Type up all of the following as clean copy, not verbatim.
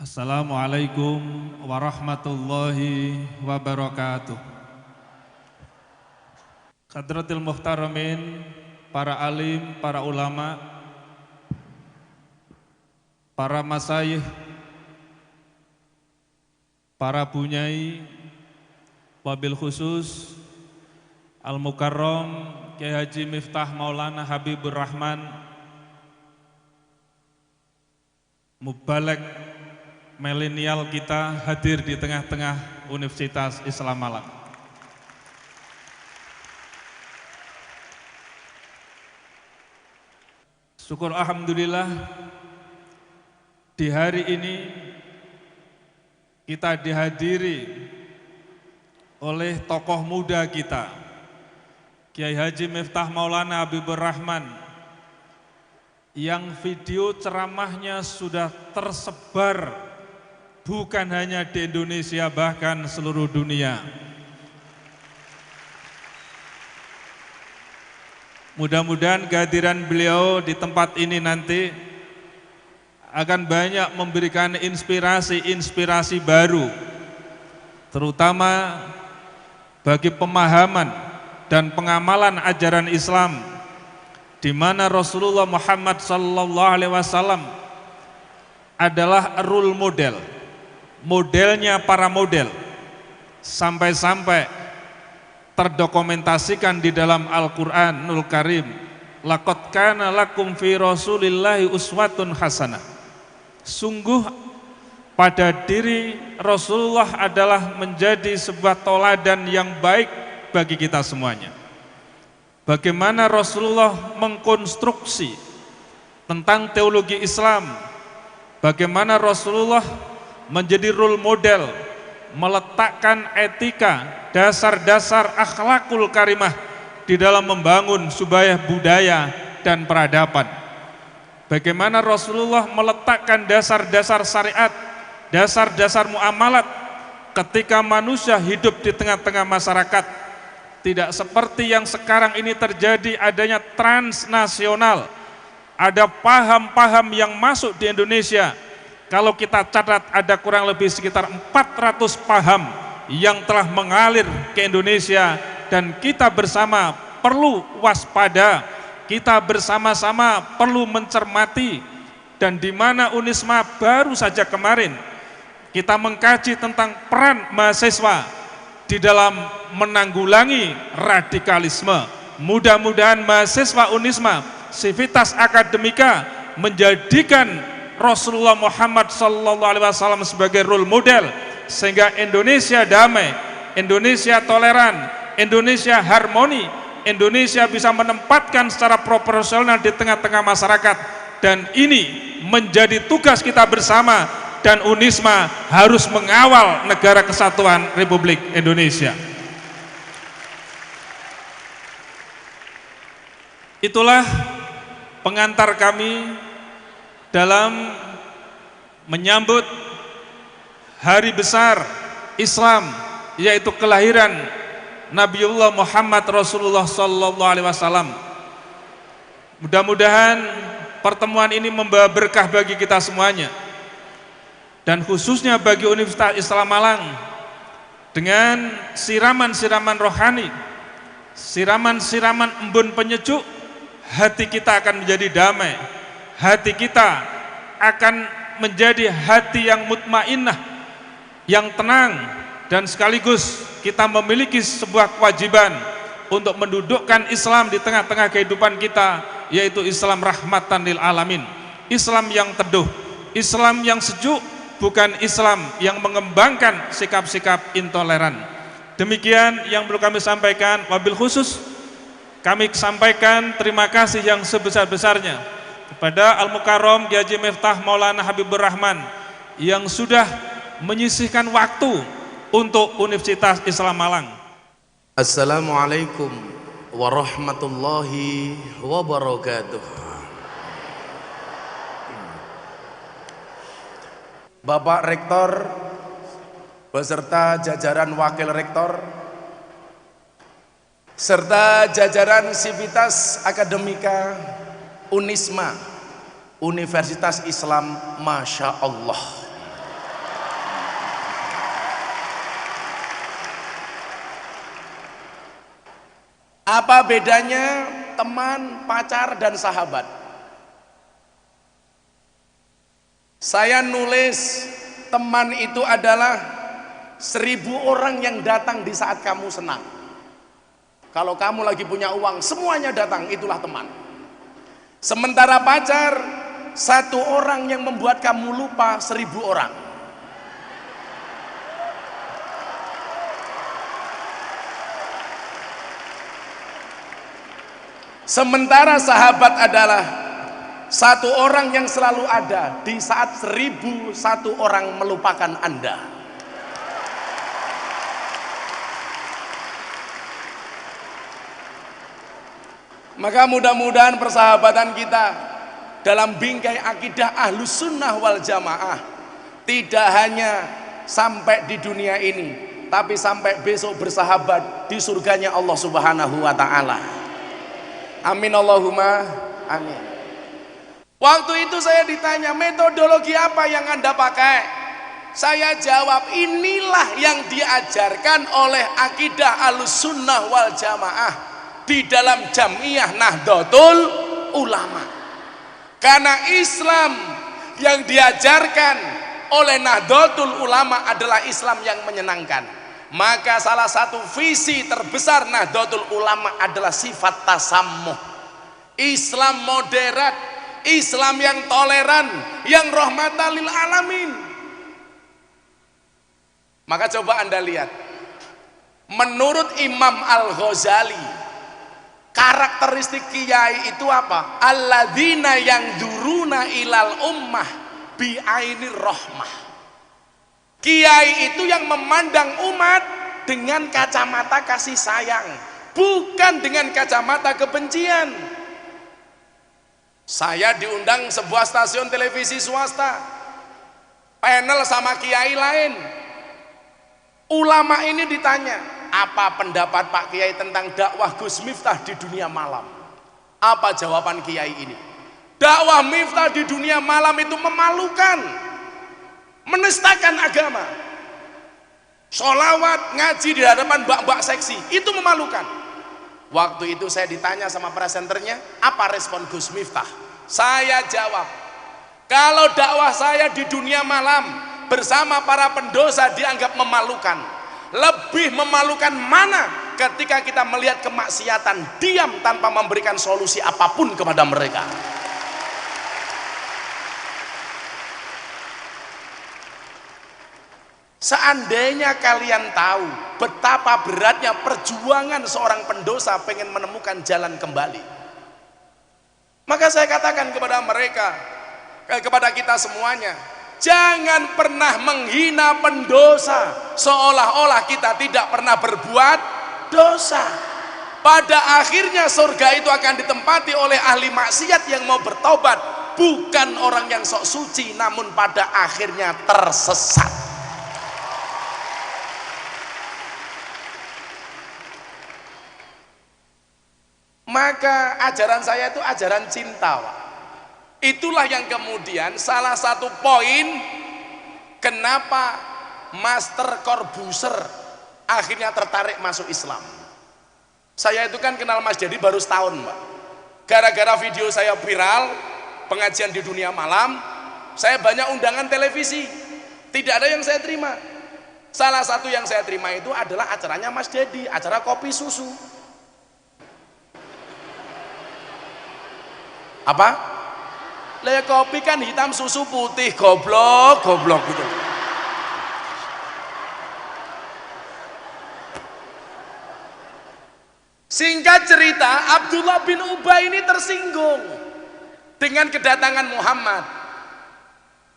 Assalamualaikum warahmatullahi wabarakatuh. Hadratil Muhtaramin, para alim, para ulama, para masyayikh, para bunyai, wabil khusus Al-Mukarram Kyai Haji Miftah Maulana Habibur Rahman, mubalek milenial kita hadir di tengah-tengah Universitas Islam Malang. Syukur alhamdulillah di hari ini kita dihadiri oleh tokoh muda kita, Kyai Haji Miftah Maulana Habibur Rahman, yang video ceramahnya sudah tersebar bukan hanya di Indonesia, bahkan seluruh dunia. Mudah-mudahan kehadiran beliau di tempat ini nanti akan banyak memberikan inspirasi baru, terutama bagi pemahaman dan pengamalan ajaran Islam, di mana Rasulullah Muhammad SAW adalah role model, modelnya para model, sampai-sampai terdokumentasikan di dalam Al-Qur'anul Karim, laqad kana lakum fi rasulillahi uswatun hasanah. Sungguh pada diri Rasulullah adalah menjadi sebuah toladan yang baik bagi kita semuanya. Bagaimana Rasulullah mengkonstruksi tentang teologi Islam, bagaimana Rasulullah menjadi role model, meletakkan etika, dasar-dasar akhlakul karimah di dalam membangun subaya budaya dan peradaban. Bagaimana Rasulullah meletakkan dasar-dasar syariat, dasar-dasar muamalat ketika manusia hidup di tengah-tengah masyarakat. Tidak seperti yang sekarang ini terjadi, adanya transnasional, ada paham-paham yang masuk di Indonesia. Kalau kita catat ada kurang lebih sekitar 400 paham yang telah mengalir ke Indonesia, dan kita bersama perlu waspada, kita bersama-sama perlu mencermati. Dan di mana Unisma baru saja kemarin kita mengkaji tentang peran mahasiswa di dalam menanggulangi radikalisme. Mudah-mudahan mahasiswa Unisma Civitas Akademika menjadikan Rasulullah Muhammad SAW sebagai role model, sehingga Indonesia damai, Indonesia toleran, Indonesia harmoni, Indonesia bisa menempatkan secara proporsional di tengah-tengah masyarakat. Dan ini menjadi tugas kita bersama, dan Unisma harus mengawal negara kesatuan Republik Indonesia. Itulah pengantar kami dalam menyambut hari besar Islam, yaitu kelahiran Nabiullah Muhammad Rasulullah SAW. Mudah-mudahan pertemuan ini membawa berkah bagi kita semuanya, dan khususnya bagi Universitas Islam Malang, dengan siraman-siraman rohani, siraman-siraman embun penyejuk, hati kita akan menjadi damai, hati kita akan menjadi hati yang mutmainnah, yang tenang, dan sekaligus kita memiliki sebuah kewajiban untuk mendudukkan Islam di tengah-tengah kehidupan kita, yaitu Islam rahmatan lil alamin, Islam yang teduh, Islam yang sejuk, bukan Islam yang mengembangkan sikap-sikap intoleran. Demikian yang perlu kami sampaikan. Wabil khusus kami sampaikan terima kasih yang sebesar-besarnya kepada Al-Mukarram Kiai Haji Miftah Maulana Habibur Rahman yang sudah menyisihkan waktu untuk Universitas Islam Malang. Assalamualaikum warahmatullahi wabarakatuh. Bapak Rektor beserta jajaran Wakil Rektor serta jajaran Sivitas Akademika Unisma Universitas Islam, Masya Allah. Apa bedanya teman, pacar, dan sahabat? Saya nulis teman itu adalah 1000 orang yang datang di saat kamu senang. Kalau kamu lagi punya uang, semuanya datang, itulah teman. Sementara pacar, 1 orang yang membuat kamu lupa 1000 orang. Sementara sahabat adalah 1 orang yang selalu ada di saat 1001 orang melupakan Anda. Maka mudah-mudahan persahabatan kita dalam bingkai akidah Ahlus Sunnah wal Jamaah tidak hanya sampai di dunia ini, tapi sampai besok bersahabat di surganya Allah Subhanahu wa Ta'ala. Amin Allahumma amin. Waktu itu saya ditanya, metodologi apa yang Anda pakai? Saya jawab, inilah yang diajarkan oleh akidah Ahlus Sunnah wal Jamaah di dalam Jam'iyah Nahdlatul Ulama. Karena Islam yang diajarkan oleh Nahdlatul Ulama adalah Islam yang menyenangkan. Maka salah satu visi terbesar Nahdlatul Ulama adalah sifat tasammuh, Islam moderat, Islam yang toleran, yang rahmatan lil alamin. Maka coba Anda lihat, menurut Imam Al-Ghazali, karakteristik kiai itu apa? Alladzina yang duruna ilal ummah bi'ainir rahmah. Kiai itu yang memandang umat dengan kacamata kasih sayang, bukan dengan kacamata kebencian. Saya diundang sebuah stasiun televisi swasta, panel sama kiai lain. Ulama ini ditanya, apa pendapat Pak Kiai tentang dakwah Gus Miftah di dunia malam? Apa jawaban kiai ini? Dakwah Miftah di dunia malam itu memalukan, menistakan agama. Sholawat, ngaji di hadapan mbak-mbak seksi, itu memalukan. Waktu itu saya ditanya sama presenternya, apa respon Gus Miftah? Saya jawab, kalau dakwah saya di dunia malam bersama para pendosa dianggap memalukan. Lebih memalukan mana ketika kita melihat kemaksiatan, diam tanpa memberikan solusi apapun kepada mereka. Seandainya kalian tahu betapa beratnya perjuangan seorang pendosa pengen menemukan jalan kembali, maka saya katakan kepada mereka, kepada kita semuanya, jangan pernah menghina pendosa seolah-olah kita tidak pernah berbuat dosa. Pada akhirnya surga itu akan ditempati oleh ahli maksiat yang mau bertobat, bukan orang yang sok suci namun pada akhirnya tersesat. Maka ajaran saya itu ajaran cinta, Pak. Itulah yang kemudian salah satu poin kenapa Master Corbuzier akhirnya tertarik masuk Islam. Saya itu kan kenal Mas Dedi baru setahun, Mbak. Gara-gara video saya viral, pengajian di dunia malam, saya banyak undangan televisi. Tidak ada yang saya terima. Salah satu yang saya terima itu adalah acaranya Mas Dedi, acara kopi susu. Apa? Le kopi kan hitam, susu putih, goblok gitu. Singkat cerita, Abdullah bin Ubay ini tersinggung dengan kedatangan Muhammad.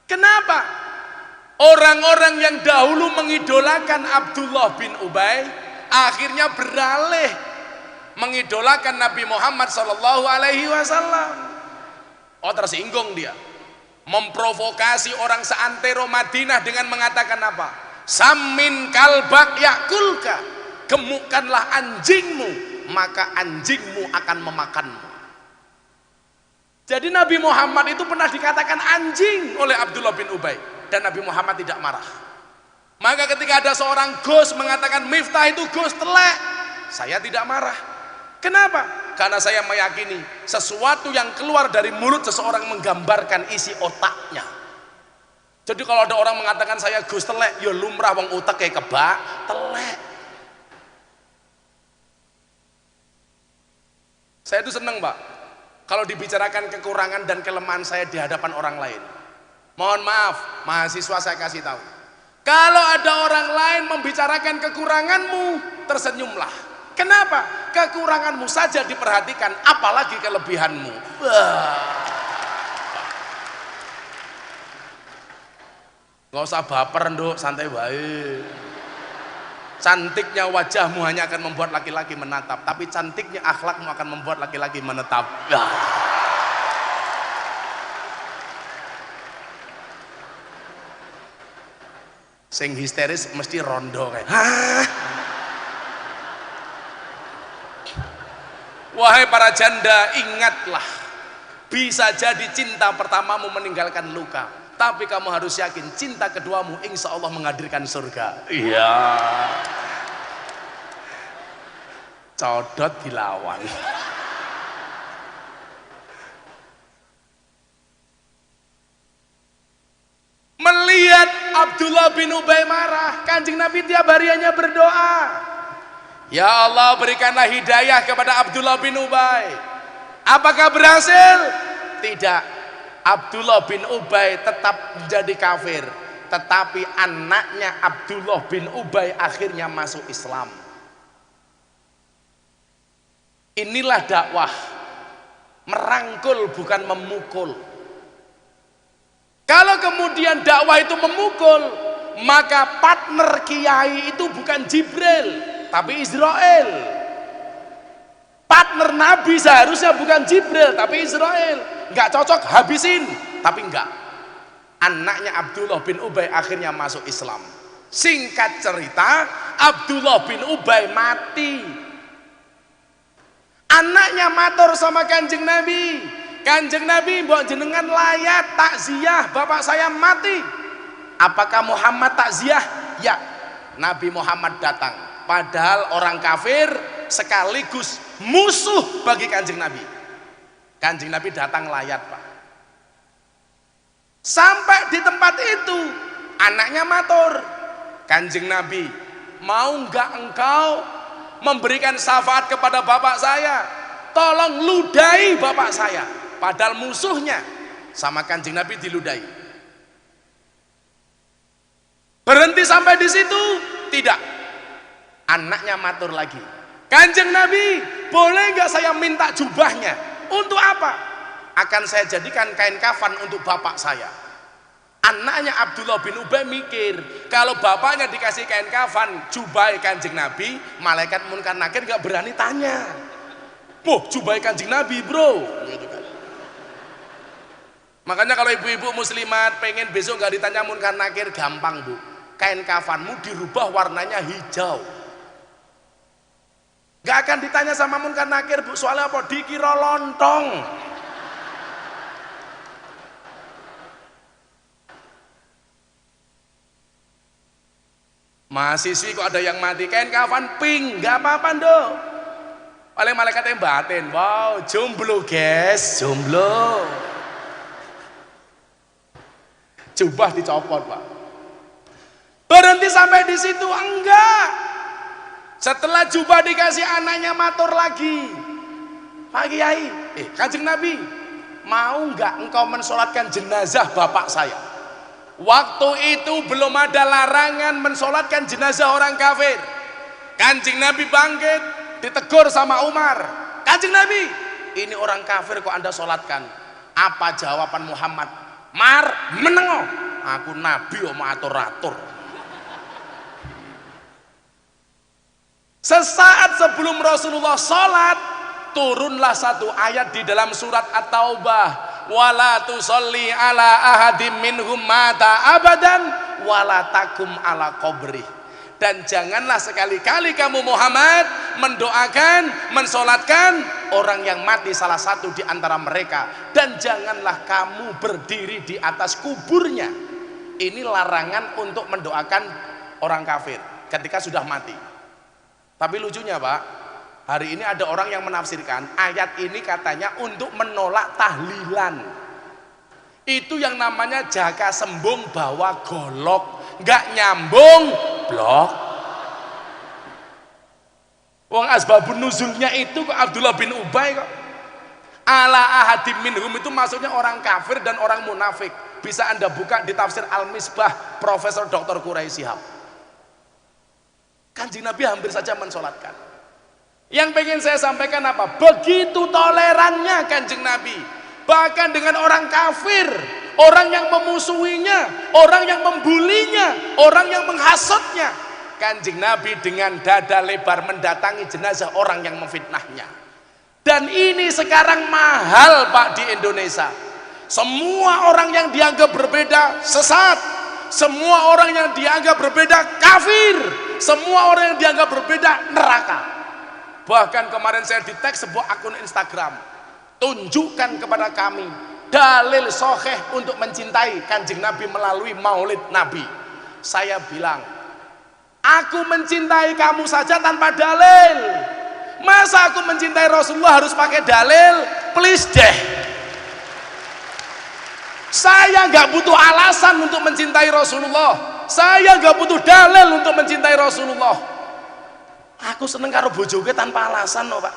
Kenapa? Orang-orang yang dahulu mengidolakan Abdullah bin Ubay akhirnya beralih mengidolakan Nabi Muhammad sallallahu alaihi wasallam. Oh, tersinggung dia. Memprovokasi orang seantero Madinah dengan mengatakan apa? Samin kalbak yakulka. Gemukkanlah anjingmu, maka anjingmu akan memakanmu. Jadi Nabi Muhammad itu pernah dikatakan anjing oleh Abdullah bin Ubay, dan Nabi Muhammad tidak marah. Maka ketika ada seorang Gus mengatakan Miftah itu Gus telek, saya tidak marah. Kenapa? Karena saya meyakini sesuatu yang keluar dari mulut seseorang menggambarkan isi otaknya. Jadi kalau ada orang mengatakan saya Gus telek, ya lumrah wong otak kayak kebak telek. Saya itu senang, Pak, kalau dibicarakan kekurangan dan kelemahan saya di hadapan orang lain. Mohon maaf, mahasiswa saya kasih tahu. Kalau ada orang lain membicarakan kekuranganmu, tersenyumlah. Kenapa? Kekuranganmu saja diperhatikan, apalagi kelebihanmu. Gak usah baper, Nduk, santai baik. Cantiknya wajahmu hanya akan membuat laki-laki menatap, tapi cantiknya akhlakmu akan membuat laki-laki menetap. Sing histeris mesti rondo kayak. Wahai para janda, ingatlah, bisa jadi cinta pertamamu meninggalkan luka, tapi kamu harus yakin cinta keduamu insya Allah menghadirkan surga. Iya. Codot dilawan. Melihat Abdullah bin Ubay marah, Kanjeng Nabi tiap harinya berdoa, ya Allah berikanlah hidayah kepada Abdullah bin Ubay. Apakah berhasil? Tidak. Abdullah bin Ubay tetap menjadi kafir, tetapi anaknya Abdullah bin Ubay akhirnya masuk Islam. Inilah dakwah, merangkul bukan memukul. Kalau kemudian dakwah itu memukul, maka partner kiai itu bukan Jibril, tapi Israel. Partner Nabi seharusnya bukan Jibril, tapi Israel. Nggak cocok, habisin. Tapi enggak. Anaknya Abdullah bin Ubay akhirnya masuk Islam. Singkat cerita, Abdullah bin Ubay mati. Anaknya matur sama Kanjeng Nabi. Kanjeng Nabi, mbok jenengan layat takziah bapak saya mati. Apakah Muhammad takziah? Ya. Nabi Muhammad datang. Padahal orang kafir sekaligus musuh bagi Kanjeng Nabi. Kanjeng Nabi datang layat, Pak. Sampai di tempat itu anaknya matur, Kanjeng Nabi, mau enggak engkau memberikan syafaat kepada bapak saya? Tolong ludahi bapak saya. Padahal musuhnya sama Kanjeng Nabi diludahi. Berhenti sampai di situ? Tidak. Anaknya matur lagi, Kanjeng Nabi, boleh nggak saya minta jubahnya? Untuk apa? Akan saya jadikan kain kafan untuk bapak saya. Anaknya Abdullah bin Ubay mikir, kalau bapaknya dikasih kain kafan, jubah Kanjeng Nabi, malaikat munkar nakir nggak berani tanya. Boh, jubah Kanjeng Nabi, bro. Gitu kan. Makanya kalau ibu-ibu muslimat pengen besok nggak ditanya munkar nakir, gampang, Bu. Kain kafanmu dirubah warnanya hijau. Gak akan ditanya sama munkar nakir, Bu, soalnya apa? Dikira lontong. Mahasiswi kok ada yang mati, kain kafan pink, nggak apa-apa dong. Oleh malaikatnya batin, wow, jomblo guys, jomblo. Jubah dicopot, Pak. Berhenti sampai di situ? Enggak. Setelah jubah dikasih, anaknya matur lagi, Pak Kiai, Kanjeng Nabi, mau nggak engkau mensolatkan jenazah bapak saya? Waktu itu belum ada larangan mensolatkan jenazah orang kafir. Kanjeng Nabi bangkit, ditegur sama Umar, Kanjeng Nabi, ini orang kafir kok anda solatkan? Apa jawaban Muhammad? Mar, menengo, aku Nabi mau atur-atur. Sesaat sebelum Rasulullah sholat, turunlah satu ayat di dalam surat At-Taubah, wala tusolli ala ahadim minhum mata abadan wala takum ala qabri. Dan janganlah sekali-kali kamu Muhammad mendoakan, mensolatkan orang yang mati salah satu di antara mereka, dan janganlah kamu berdiri di atas kuburnya. Ini larangan untuk mendoakan orang kafir ketika sudah mati. Tapi lucunya Pak, hari ini ada orang yang menafsirkan ayat ini katanya untuk menolak tahlilan. Itu yang namanya jaka sembung bawa golok, nggak nyambung blok. Wong asbabun nuzulnya itu kok Abdullah bin Ubay kok. Ala ahadim minhum itu maksudnya orang kafir dan orang munafik. Bisa Anda buka di tafsir Al-Misbah Profesor Dr. Quraisy Shihab. Kanjeng Nabi hampir saja mensolatkan. Yang pengen saya sampaikan apa? Begitu tolerannya Kanjeng Nabi, bahkan dengan orang kafir, orang yang memusuhinya, orang yang membulinya, orang yang menghasutnya, Kanjeng Nabi dengan dada lebar mendatangi jenazah orang yang memfitnahnya. Dan ini sekarang mahal Pak di Indonesia. Semua orang yang dianggap berbeda sesat, semua orang yang dianggap berbeda kafir, semua orang yang dianggap berbeda neraka. Bahkan kemarin saya di-tag sebuah akun Instagram, tunjukkan kepada kami dalil sahih untuk mencintai Kanjeng Nabi melalui Maulid Nabi. Saya bilang, aku mencintai kamu saja tanpa dalil. Masa aku mencintai Rasulullah harus pakai dalil? Please deh. Saya nggak butuh alasan untuk mencintai Rasulullah. Saya nggak butuh dalil untuk mencintai Rasulullah. Aku seneng karo bojoke tanpa alasan loh Pak.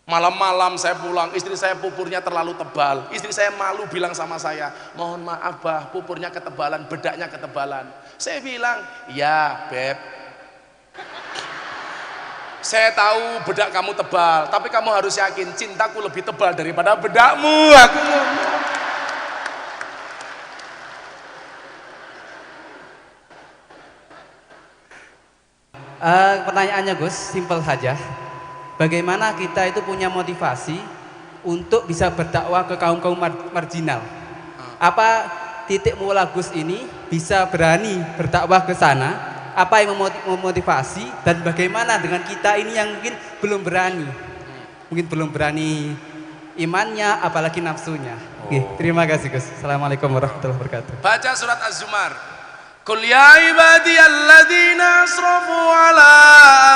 Malam-malam saya pulang, istri saya pupurnya terlalu tebal. Istri saya malu bilang sama saya, mohon maaf bah, pupurnya ketebalan, bedaknya ketebalan. Saya bilang, ya Beb, saya tahu bedak kamu tebal, tapi kamu harus yakin cintaku lebih tebal daripada bedakmu. Aku pertanyaannya Gus, simpel saja. Bagaimana kita itu punya motivasi untuk bisa berdakwah ke kaum-kaum marginal? Apa titik mula Gus ini bisa berani berdakwah ke sana? Apa yang memotivasi, dan bagaimana dengan kita ini yang mungkin belum berani? Mungkin belum berani imannya, apalagi nafsunya. Oke, terima kasih Gus. Assalamualaikum warahmatullahi wabarakatuh. Baca surat Az-Zumar. Qul ya ibadiyalladzina asrafu ala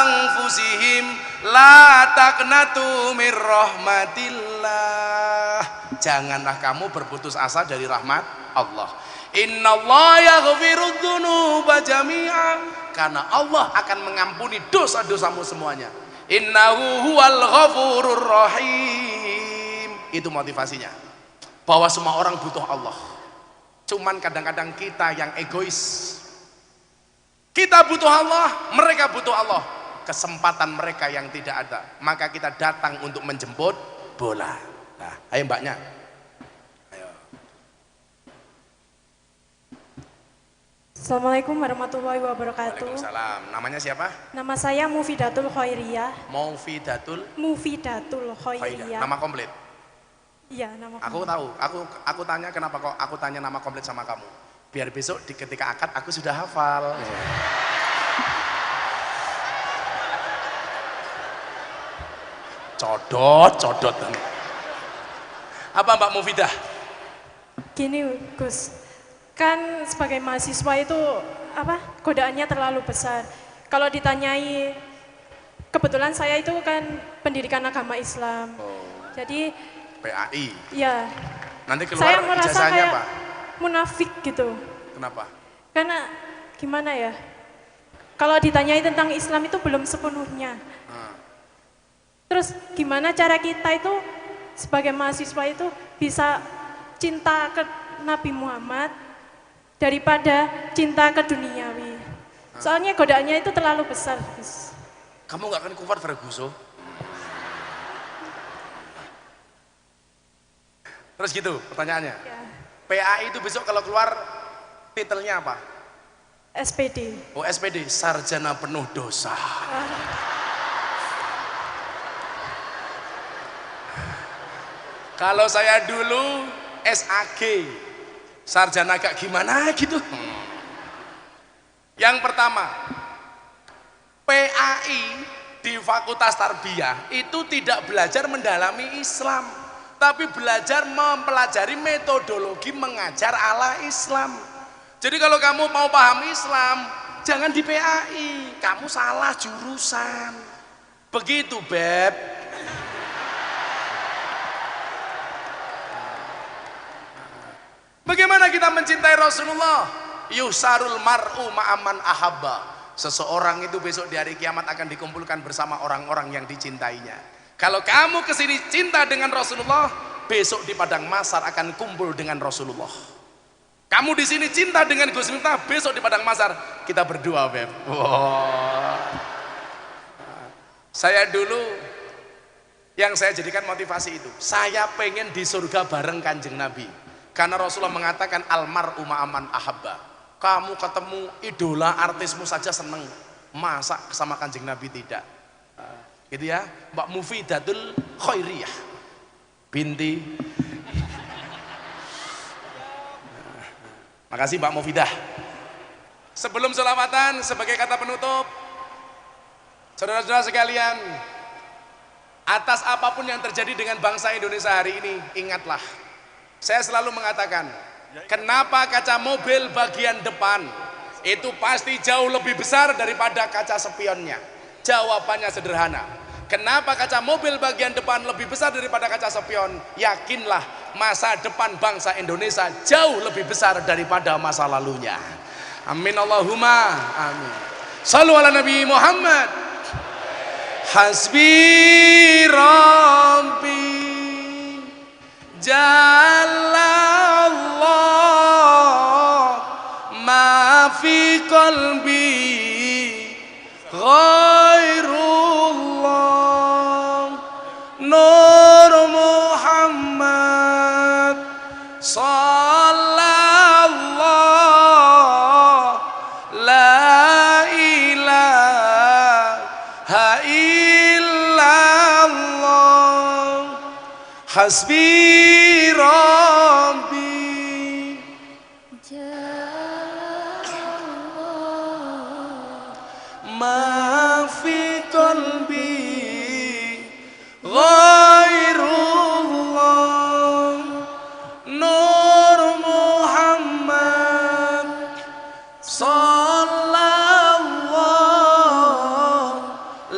anfusihim la taqnatu mir rahmatillah. Janganlah kamu berputus asa dari rahmat Allah. Innallaha yaghfirudz dzunuba jami'a. Karena Allah akan mengampuni dosa-dosamu semuanya. Innahu huwal ghafurur rahim. Itu motivasinya. Bahwa semua orang butuh Allah. Cuman kadang-kadang kita yang egois. Kita butuh Allah, mereka butuh Allah. Kesempatan mereka yang tidak ada, maka kita datang untuk menjemput bola. Nah, ayo mbaknya. Ayo. Assalamualaikum warahmatullahi wabarakatuh. Waalaikumsalam. Namanya siapa? Nama saya Mufidatul Khairiyah. Mufidatul Khairiyah. Nama komplit? Iya, nama Aku tahu. Aku tanya kenapa kok aku tanya nama komplit sama kamu. Biar besok ketika akad aku sudah hafal. Codot. Apa Mbak Mufidah? Gini Gus, kan sebagai mahasiswa itu godaannya terlalu besar. Kalau ditanyai, kebetulan saya itu kan pendidikan agama Islam. Jadi PAI. ya Nanti saya keluar merasa ijazahnya kayak apa? munafik gitu. Kenapa? Karena gimana ya? Kalau ditanyai tentang Islam itu belum sepenuhnya. Terus gimana cara kita itu sebagai mahasiswa itu bisa cinta ke Nabi Muhammad daripada cinta ke duniawi. Soalnya godaannya itu terlalu besar, Gus. Kamu nggak akan kufar Ferguso? Terus gitu pertanyaannya. Ya. PAI itu besok kalau keluar titelnya apa? SPD. Oh SPD, sarjana penuh dosa. Kalau saya dulu SAG, sarjana agak gimana gitu. Yang pertama, PAI di Fakultas Tarbiyah itu tidak belajar mendalami Islam, tapi belajar mempelajari metodologi mengajar ala Islam. Jadi kalau kamu mau paham Islam, jangan di PAI, kamu salah jurusan. Begitu, Beb. Bagaimana kita mencintai Rasulullah? Yusarul mar'u ma'aman ahabba. Seseorang itu besok di hari kiamat akan dikumpulkan bersama orang-orang yang dicintainya. Kalau kamu kesini cinta dengan Rasulullah, besok di padang mahsyar akan kumpul dengan Rasulullah. Kamu di sini cinta dengan Gus Miftah, besok di padang mahsyar kita berdua, Beb. Wow. Saya dulu yang saya jadikan motivasi itu, saya pengen di surga bareng Kanjeng Nabi. Karena Rasulullah mengatakan almar'u ma'aman ahabba. Kamu ketemu idola artismu saja seneng, masa sama Kanjeng Nabi tidak? Gitu ya, Mbak Mufidatul Khairiyah binti. Makasih Mbak Mufidah. Sebelum selawatan, sebagai kata penutup, saudara-saudara sekalian, atas apapun yang terjadi dengan bangsa Indonesia hari ini, ingatlah, saya selalu mengatakan, kenapa kaca mobil bagian depan itu pasti jauh lebih besar daripada kaca spionnya? Jawabannya sederhana. Kenapa kaca mobil bagian depan lebih besar daripada kaca spion? Yakinlah masa depan bangsa Indonesia jauh lebih besar daripada masa lalunya. Amin Allahumma amin. Shallu ala Nabi Muhammad. Hasbi Rabbi Jalla Allah ma fi qalbi ghairullah Nur Muhammad sallallahu la ilaha illallah hasbi Rabbi ma fi qalbi ghairullah Nur Muhammad sallallahu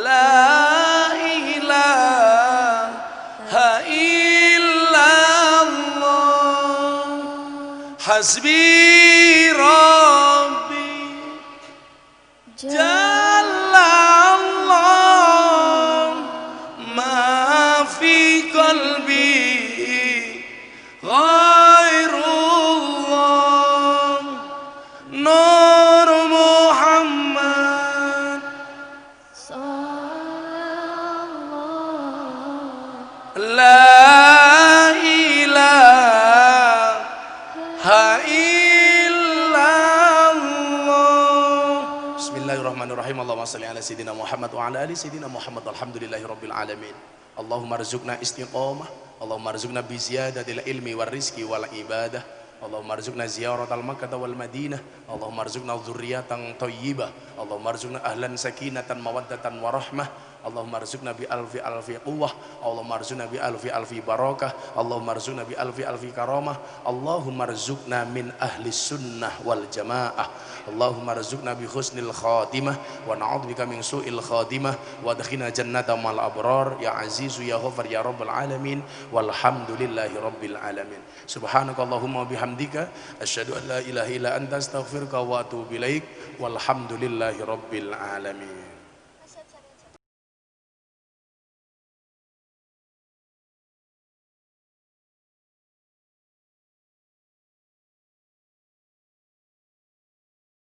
la ilaha illallah hasbi Rabbi Jalla Allah ma fi qalbi ghairullah Nur Muhammad la ilaha illallah. Bismillahirrahmanirrahim. Allahumma salli ala sayyidina Muhammad wa ala ali sayyidina Muhammad. Alhamdulillahi rabbil alamin. Allahumma rzuqna istiqamah, Allahumma rzuqna bi ziyadatil ilmi war rizqi wal ibadah. Allahumma rzuqna ziyaratal Makkah wal Madinah. Allahumma rzuqna dzurriyyatan thayyibah. Allahumma rzuqna ahlan sakinatan mawaddatan warahmah. Allahumma arzuqna bi alfi alfi quwwah, Allahumma arzuqna bi alfi alfi barakah, Allahumma arzuqna bi alfi alfi karamah, Allahumma arzuqna min ahli sunnah wal jamaah, Allahumma arzuqna bi husnil khatimah wa na'udzubika min su'il khatimah wa adkhilna jannata mal abrar ya azizu ya ghafar ya rabbal alamin walhamdulillahi rabbil alamin. Subhanakallahumma bihamdika asyhadu an la ilaha illa anta astaghfiruka wa atubu ilaik walhamdulillahi rabbil alamin.